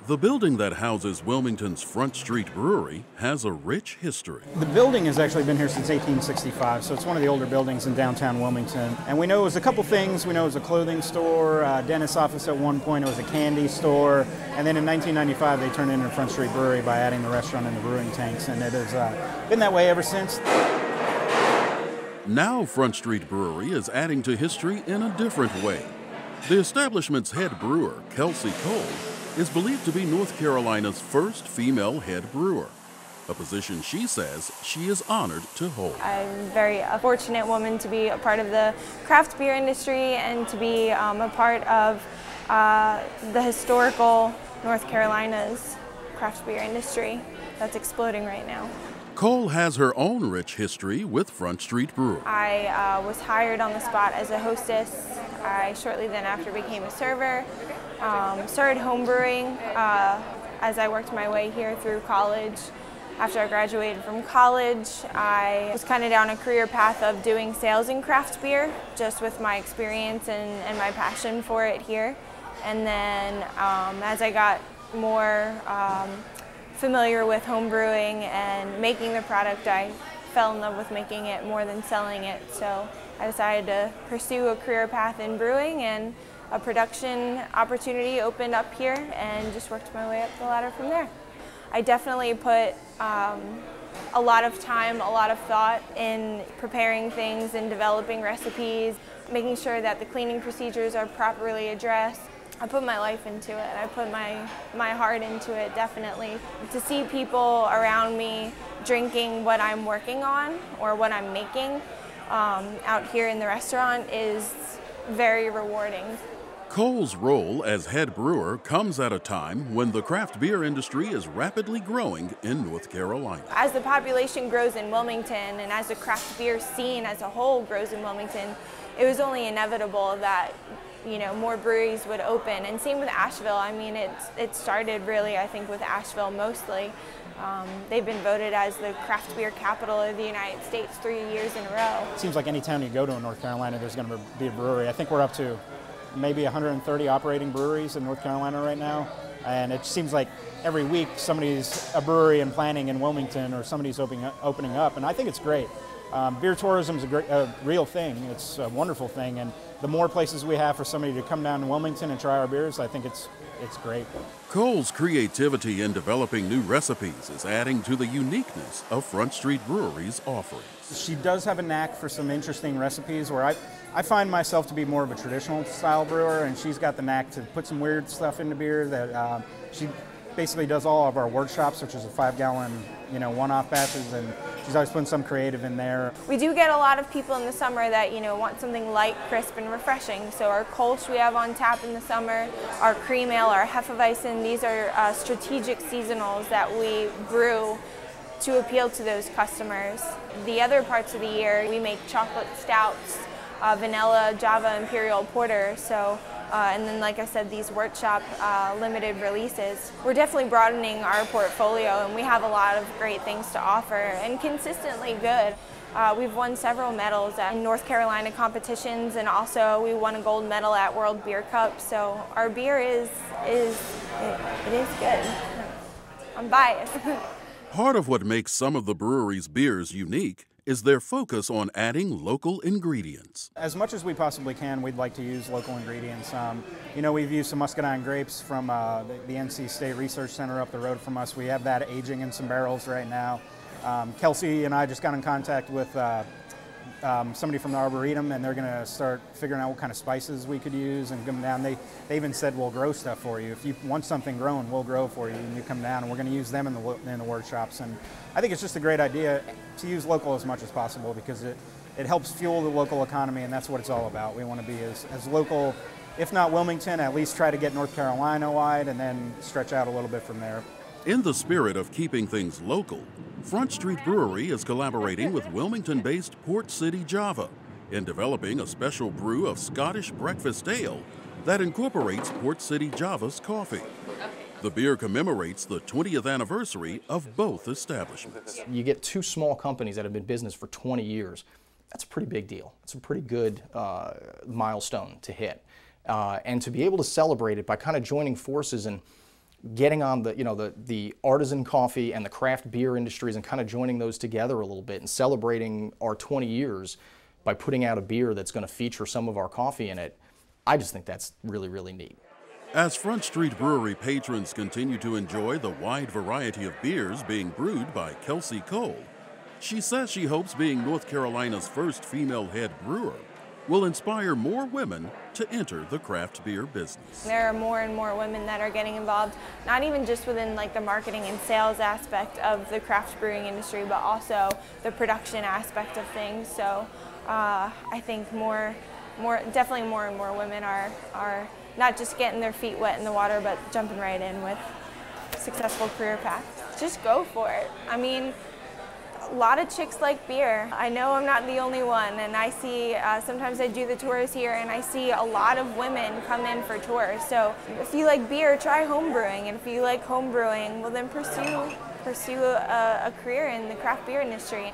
The building that houses Wilmington's Front Street Brewery has a rich history. The building has actually been here since 1865, so it's one of the older buildings in downtown Wilmington. And we know it was a couple things. We know it was a clothing store, dentist's office at one point, it was a candy store, and then in 1995 they turned it into Front Street Brewery by adding the restaurant and the brewing tanks, and it has been that way ever since. Now Front Street Brewery is adding to history in a different way. The establishment's head brewer, Kelsey Cole, is believed to be North Carolina's first female head brewer, a position she says she is honored to hold. I'm a very fortunate woman to be a part of the craft beer industry and to be a part of the historical North Carolina's craft beer industry that's exploding right now. Cole has her own rich history with Front Street Brewery. I was hired on the spot as a hostess. I shortly then after became a server. Started homebrewing as I worked my way here through college. After I graduated from college, I was kind of down a career path of doing sales in craft beer, just with my experience and my passion for it here. And then as I got more familiar with homebrewing and making the product, I fell in love with making it more than selling it. So I decided to pursue a career path in brewing, and a production opportunity opened up here and just worked my way up the ladder from there. I definitely put a lot of time, a lot of thought in preparing things and developing recipes, making sure that the cleaning procedures are properly addressed. I put my life into it. I put my heart into it, definitely. To see people around me drinking what I'm working on or what I'm making out here in the restaurant is very rewarding. Cole's role as head brewer comes at a time when the craft beer industry is rapidly growing in North Carolina. As the population grows in Wilmington and as the craft beer scene as a whole grows in Wilmington, it was only inevitable that more breweries would open. And same with Asheville. I mean, it started really, I think, with Asheville mostly. They've been voted as the craft beer capital of the United States 3 years in a row. It seems like any town you go to in North Carolina, there's going to be a brewery. I think we're up to maybe 130 operating breweries in North Carolina right now. And it seems like every week somebody's a brewery and planning in Wilmington or somebody's opening up. And I think it's great. Beer tourism is a real thing. It's a wonderful thing. And the more places we have for somebody to come down to Wilmington and try our beers, I think it's great. Cole's creativity in developing new recipes is adding to the uniqueness of Front Street Brewery's offerings. She does have a knack for some interesting recipes where I find myself to be more of a traditional style brewer, and she's got the knack to put some weird stuff into beer that she basically does all of our workshops, which is a 5-gallon, one-off batches, and she's always putting some creative in there. We do get a lot of people in the summer that, want something light, crisp, and refreshing. So our Kolsch we have on tap in the summer, our cream ale, our Hefeweizen, these are strategic seasonals that we brew to appeal to those customers. The other parts of the year, we make chocolate stouts, vanilla, Java, Imperial Porter. So, and then, like I said, these workshop limited releases. We're definitely broadening our portfolio, and we have a lot of great things to offer, and consistently good. We've won several medals in North Carolina competitions, and also we won a gold medal at World Beer Cup. So our beer it is good. I'm biased. Part of what makes some of the brewery's beers unique is their focus on adding local ingredients. As much as we possibly can, we'd like to use local ingredients. We've used some muscadine grapes from the NC State Research Center up the road from us. We have that aging in some barrels right now. Kelsey and I just got in contact with somebody from the Arboretum, and they're going to start figuring out what kind of spices we could use and come down. They even said, we'll grow stuff for you. If you want something grown, we'll grow for you, and you come down, and we're going to use them in the workshops. And I think it's just a great idea to use local as much as possible, because it helps fuel the local economy, and that's what it's all about. We want to be as local, if not Wilmington, at least try to get North Carolina wide and then stretch out a little bit from there. In the spirit of keeping things local, Front Street Brewery is collaborating with Wilmington-based Port City Java in developing a special brew of Scottish breakfast ale that incorporates Port City Java's coffee. The beer commemorates the 20th anniversary of both establishments. You get two small companies that have been in business for 20 years. That's a pretty big deal. It's a pretty good milestone to hit. And to be able to celebrate it by kind of joining forces and getting on the, the artisan coffee and the craft beer industries and kind of joining those together a little bit and celebrating our 20 years by putting out a beer that's going to feature some of our coffee in it, I just think that's really, really neat. As Front Street Brewery patrons continue to enjoy the wide variety of beers being brewed by Kelsey Cole, she says she hopes being North Carolina's first female head brewer will inspire more women to enter the craft beer business. There are more and more women that are getting involved, not even just within like the marketing and sales aspect of the craft brewing industry, but also the production aspect of things. So I think definitely more and more women are not just getting their feet wet in the water, but jumping right in with successful career paths. Just go for it. I mean, a lot of chicks like beer. I know I'm not the only one, and I see, sometimes I do the tours here, and I see a lot of women come in for tours. So if you like beer, try home brewing, and if you like home brewing, well then pursue a career in the craft beer industry.